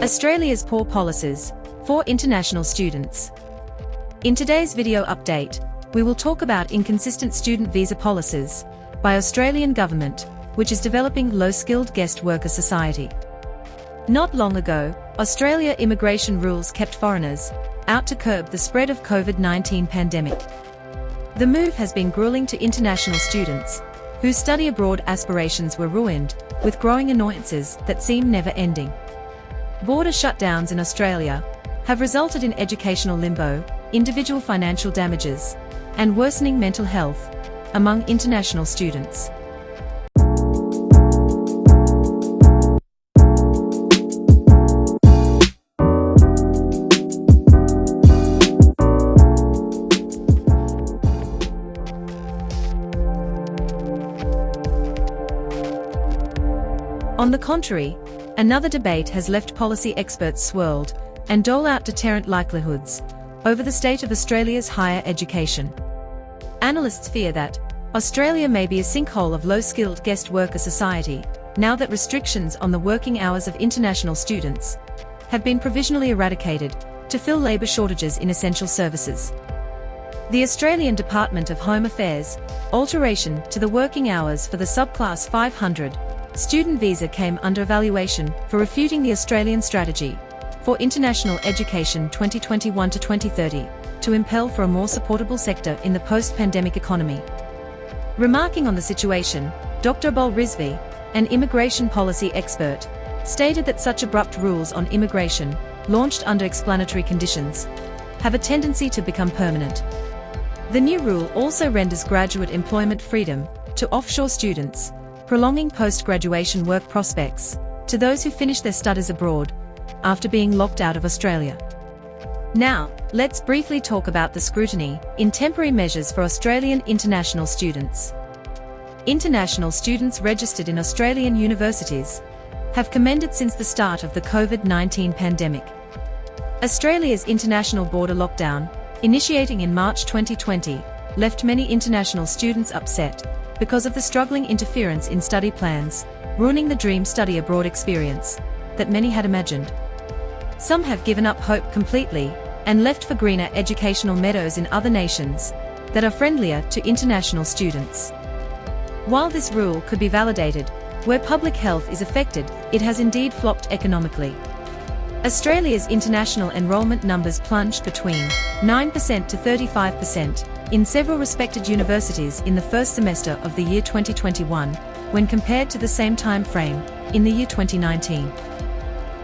Australia's poor policies for international students. In today's video update, we will talk about inconsistent student visa policies by Australian government, which is developing low-skilled guest worker society. Not long ago, Australia immigration rules kept foreigners out to curb the spread of COVID-19 pandemic. The move has been gruelling to international students, whose study abroad aspirations were ruined, with growing annoyances that seem never-ending. Border shutdowns in Australia have resulted in educational limbo, individual financial damages, and worsening mental health among international students. On the contrary, another debate has left policy experts swirled and dole out deterrent likelihoods over the state of Australia's higher education. Analysts fear that Australia may be a sinkhole of low-skilled guest worker society now that restrictions on the working hours of international students have been provisionally eradicated to fill labour shortages in essential services. The Australian Department of Home Affairs' alteration to the working hours for the subclass 500 student visa came under evaluation for refuting the Australian strategy for international education 2021 to 2030 to impel for a more supportable sector in the post-pandemic economy. Remarking on the situation, Dr. Bol Rizvi, an immigration policy expert, stated that such abrupt rules on immigration, launched under explanatory conditions, have a tendency to become permanent. The new rule also renders graduate employment freedom to offshore students, prolonging post-graduation work prospects to those who finish their studies abroad after being locked out of Australia. Now, let's briefly talk about the scrutiny in temporary measures for Australian international students. International students registered in Australian universities have commended since the start of the COVID-19 pandemic. Australia's international border lockdown, initiating in March 2020, left many international students upset because of the struggling interference in study plans, ruining the dream study abroad experience that many had imagined. Some have given up hope completely and left for greener educational meadows in other nations that are friendlier to international students. While this rule could be validated where public health is affected, it has indeed flopped economically. Australia's international enrolment numbers plunged between 9% to 35% in several respected universities in the first semester of the year 2021, when compared to the same time frame in the year 2019.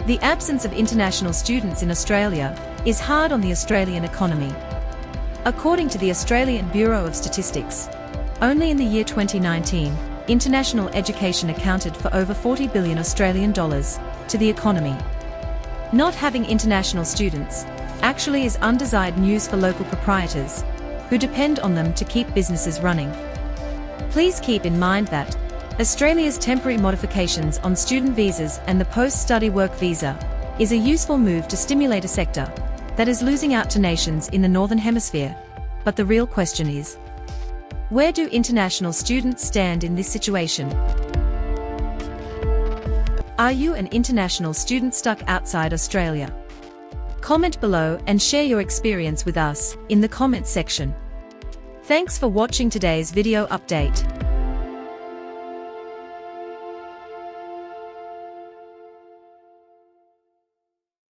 The absence of international students in Australia is hard on the Australian economy. According to the Australian Bureau of Statistics, only in the year 2019, international education accounted for over 40 billion Australian dollars to the economy. Not having international students actually is undesired news for local proprietors, who depend on them to keep businesses running. Please keep in mind that Australia's temporary modifications on student visas and the post-study work visa is a useful move to stimulate a sector that is losing out to nations in the Northern Hemisphere. But the real question is, where do international students stand in this situation? Are you an international student stuck outside Australia? Comment below and share your experience with us in the comments section. Thanks for watching today's video update.